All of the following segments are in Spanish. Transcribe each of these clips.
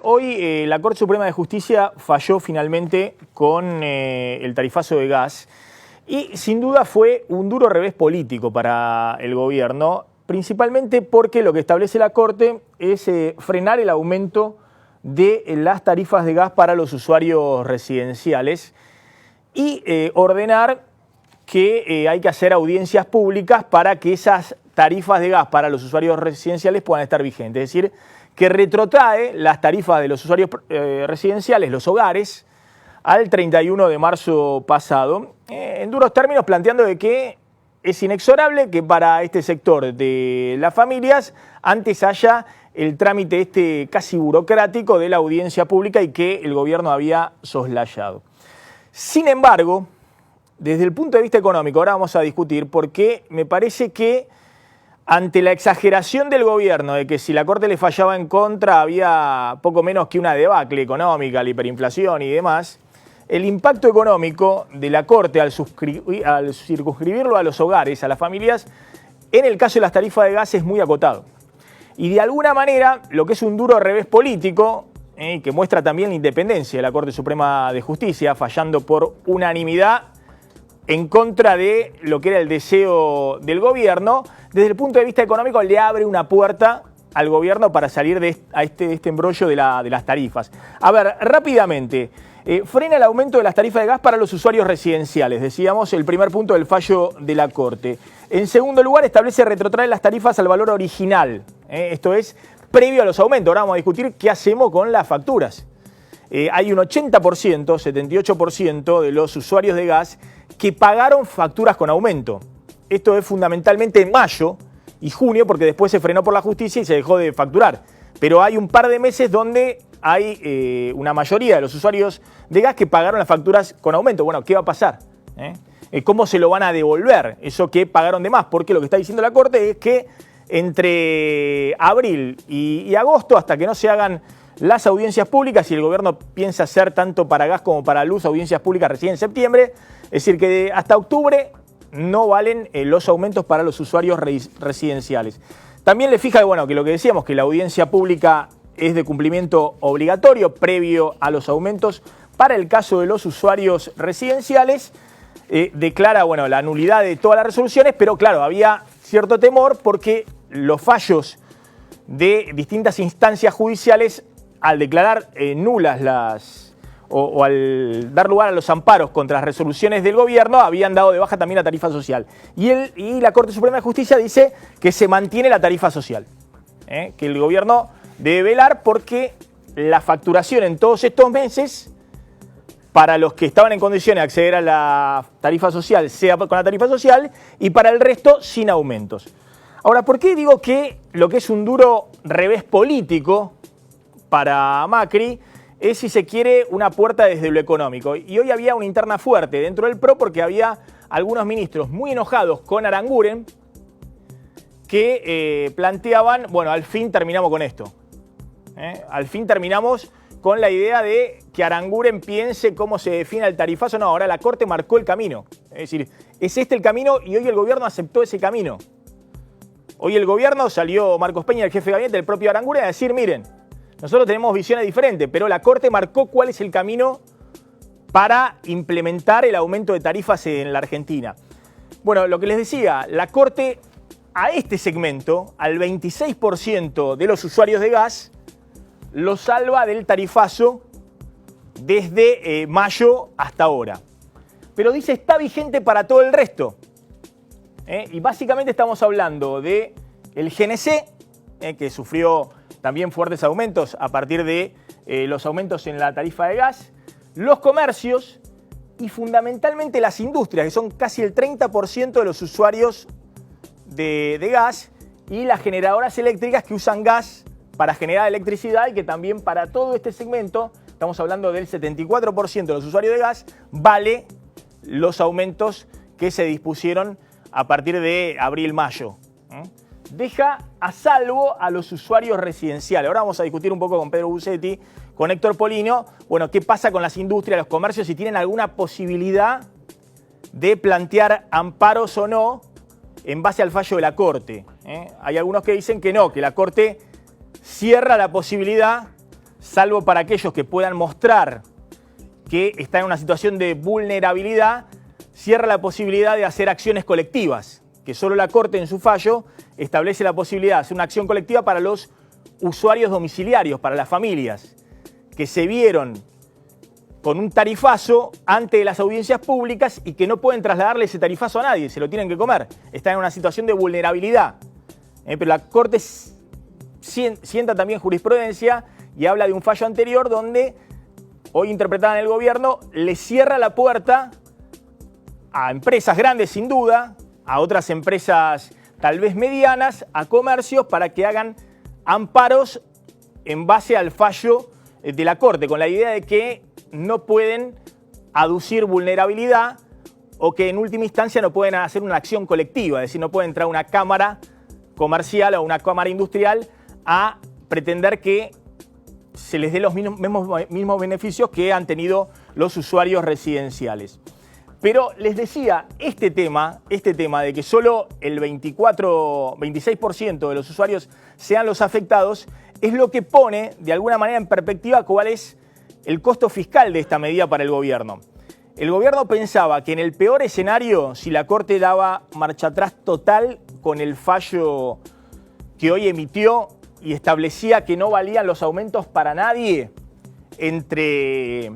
Hoy la Corte Suprema de Justicia falló finalmente con el tarifazo de gas y sin duda fue un duro revés político para el gobierno, principalmente porque lo que establece la Corte es frenar el aumento de las tarifas de gas para los usuarios residenciales y ordenar que hay que hacer audiencias públicas para que esas tarifas de gas para los usuarios residenciales puedan estar vigentes. Es decir, que retrotrae las tarifas de los usuarios residenciales, los hogares, al 31 de marzo pasado, en duros términos planteando de que es inexorable que para este sector de las familias antes haya el trámite casi burocrático de la audiencia pública y que el gobierno había soslayado. Sin embargo, desde el punto de vista económico, ahora vamos a discutir porque me parece que ante la exageración del gobierno de que si la Corte le fallaba en contra había poco menos que una debacle económica, la hiperinflación y demás, el impacto económico de la Corte al circunscribirlo a los hogares, a las familias, en el caso de las tarifas de gas es muy acotado. Y de alguna manera, lo que es un duro revés político, que muestra también la independencia de la Corte Suprema de Justicia, fallando por unanimidad en contra de lo que era el deseo del gobierno, desde el punto de vista económico le abre una puerta al gobierno para salir de este embrollo de las tarifas. A ver, rápidamente, frena el aumento de las tarifas de gas para los usuarios residenciales, decíamos, el primer punto del fallo de la Corte. En segundo lugar, establece retrotraer las tarifas al valor original, esto es, previo a los aumentos. Ahora vamos a discutir qué hacemos con las facturas. Hay un 80%, 78% de los usuarios de gas que pagaron facturas con aumento. Esto es fundamentalmente en mayo y junio, porque después se frenó por la justicia y se dejó de facturar. Pero hay un par de meses donde hay una mayoría de los usuarios de gas que pagaron las facturas con aumento. Bueno, ¿qué va a pasar? ¿Cómo se lo van a devolver eso que pagaron de más? Porque lo que está diciendo la Corte es que entre abril y agosto, hasta que no se hagan las audiencias públicas, y el gobierno piensa hacer tanto para gas como para luz audiencias públicas recién en septiembre, es decir, que hasta octubre no valen los aumentos para los usuarios residenciales. También le fija que lo que decíamos, que la audiencia pública es de cumplimiento obligatorio previo a los aumentos para el caso de los usuarios residenciales. Declara la nulidad de todas las resoluciones, pero claro, había cierto temor porque los fallos de distintas instancias judiciales, al declarar nulas o al dar lugar a los amparos contra las resoluciones del gobierno, habían dado de baja también la tarifa social. Y la Corte Suprema de Justicia dice que se mantiene la tarifa social, que el gobierno debe velar porque la facturación en todos estos meses, para los que estaban en condiciones de acceder a la tarifa social, sea con la tarifa social, y para el resto sin aumentos. Ahora, ¿por qué digo que lo que es un duro revés político para Macri es, si se quiere, una puerta desde lo económico? Y hoy había una interna fuerte dentro del PRO porque había algunos ministros muy enojados con Aranguren que planteaban, al fin terminamos con esto. Al fin terminamos con la idea de que Aranguren piense cómo se define el tarifazo. No, ahora la Corte marcó el camino. Es decir, es este el camino y hoy el gobierno aceptó ese camino. Hoy el gobierno, salió Marcos Peña, el jefe de gabinete del propio Aranguren, a decir, miren, nosotros tenemos visiones diferentes, pero la Corte marcó cuál es el camino para implementar el aumento de tarifas en la Argentina. Bueno, lo que les decía, la Corte a este segmento, al 26% de los usuarios de gas, lo salva del tarifazo desde mayo hasta ahora. Pero dice, está vigente para todo el resto. Y básicamente estamos hablando de el GNC, que sufrió también fuertes aumentos a partir de los aumentos en la tarifa de gas, los comercios y fundamentalmente las industrias, que son casi el 30% de los usuarios de gas, y las generadoras eléctricas que usan gas para generar electricidad y que también para todo este segmento, estamos hablando del 74% de los usuarios de gas, vale los aumentos que se dispusieron a partir de abril-mayo. Deja a salvo a los usuarios residenciales. Ahora vamos a discutir un poco con Pedro Busetti, con Héctor Polino, qué pasa con las industrias, los comercios, si tienen alguna posibilidad de plantear amparos o no en base al fallo de la Corte. Hay algunos que dicen que no, que la Corte cierra la posibilidad salvo para aquellos que puedan mostrar que está en una situación de vulnerabilidad, cierra la posibilidad de hacer acciones colectivas, que solo la Corte en su fallo establece la posibilidad de hacer una acción colectiva para los usuarios domiciliarios, para las familias, que se vieron con un tarifazo ante las audiencias públicas y que no pueden trasladarle ese tarifazo a nadie, se lo tienen que comer. Están en una situación de vulnerabilidad. Pero la Corte sienta también jurisprudencia y habla de un fallo anterior donde, hoy interpretada en el gobierno, le cierra la puerta a empresas grandes sin duda, a otras empresas tal vez medianas, a comercios para que hagan amparos en base al fallo de la Corte, con la idea de que no pueden aducir vulnerabilidad o que en última instancia no pueden hacer una acción colectiva, es decir, no puede entrar una cámara comercial o una cámara industrial a pretender que se les dé los mismos beneficios que han tenido los usuarios residenciales. Pero les decía, este tema de que solo el 26% de los usuarios sean los afectados, es lo que pone de alguna manera en perspectiva cuál es el costo fiscal de esta medida para el gobierno. El gobierno pensaba que en el peor escenario, si la Corte daba marcha atrás total con el fallo que hoy emitió y establecía que no valían los aumentos para nadie entre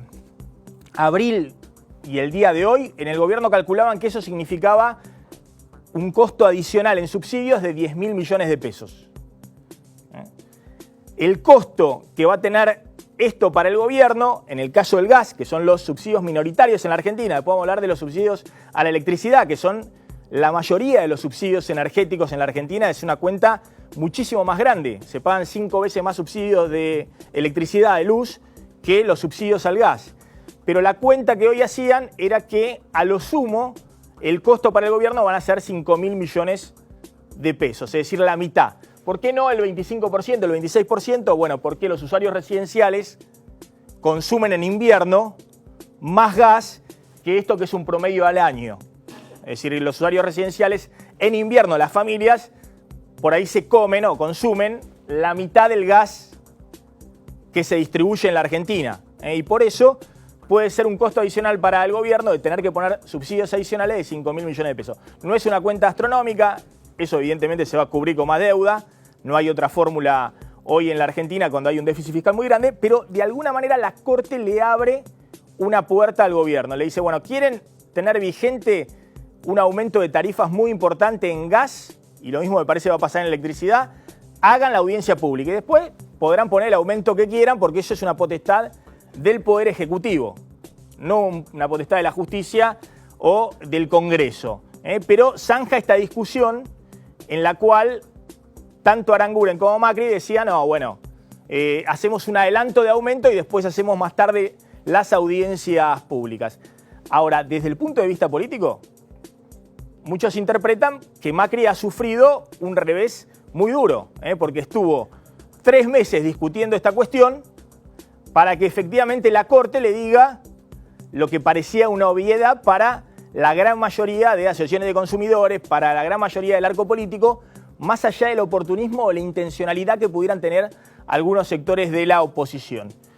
abril y el día de hoy, en el gobierno calculaban que eso significaba un costo adicional en subsidios de 10.000 millones de pesos. El costo que va a tener esto para el gobierno, en el caso del gas, que son los subsidios minoritarios en la Argentina, podemos hablar de los subsidios a la electricidad, que son la mayoría de los subsidios energéticos en la Argentina, es una cuenta muchísimo más grande. Se pagan 5 veces más subsidios de electricidad, de luz, que los subsidios al gas. Pero la cuenta que hoy hacían era que a lo sumo el costo para el gobierno van a ser 5.000 millones de pesos, es decir, la mitad. ¿Por qué no el 25%, el 26%? Bueno, porque los usuarios residenciales consumen en invierno más gas que esto que es un promedio al año. Es decir, los usuarios residenciales en invierno, las familias, por ahí se comen o consumen la mitad del gas que se distribuye en la Argentina. Y por eso puede ser un costo adicional para el gobierno de tener que poner subsidios adicionales de 5.000 millones de pesos. No es una cuenta astronómica, eso evidentemente se va a cubrir con más deuda, no hay otra fórmula hoy en la Argentina cuando hay un déficit fiscal muy grande, pero de alguna manera la Corte le abre una puerta al gobierno. Le dice, bueno, ¿quieren tener vigente un aumento de tarifas muy importante en gas? Y lo mismo me parece va a pasar en electricidad. Hagan la audiencia pública y después podrán poner el aumento que quieran porque eso es una potestad del Poder Ejecutivo, no una potestad de la justicia o del Congreso. Pero zanja esta discusión en la cual tanto Aranguren como Macri decían, no, bueno, hacemos un adelanto de aumento y después hacemos más tarde las audiencias públicas. Ahora, desde el punto de vista político, muchos interpretan que Macri ha sufrido un revés muy duro, porque estuvo 3 meses discutiendo esta cuestión para que efectivamente la Corte le diga lo que parecía una obviedad para la gran mayoría de asociaciones de consumidores, para la gran mayoría del arco político, más allá del oportunismo o la intencionalidad que pudieran tener algunos sectores de la oposición.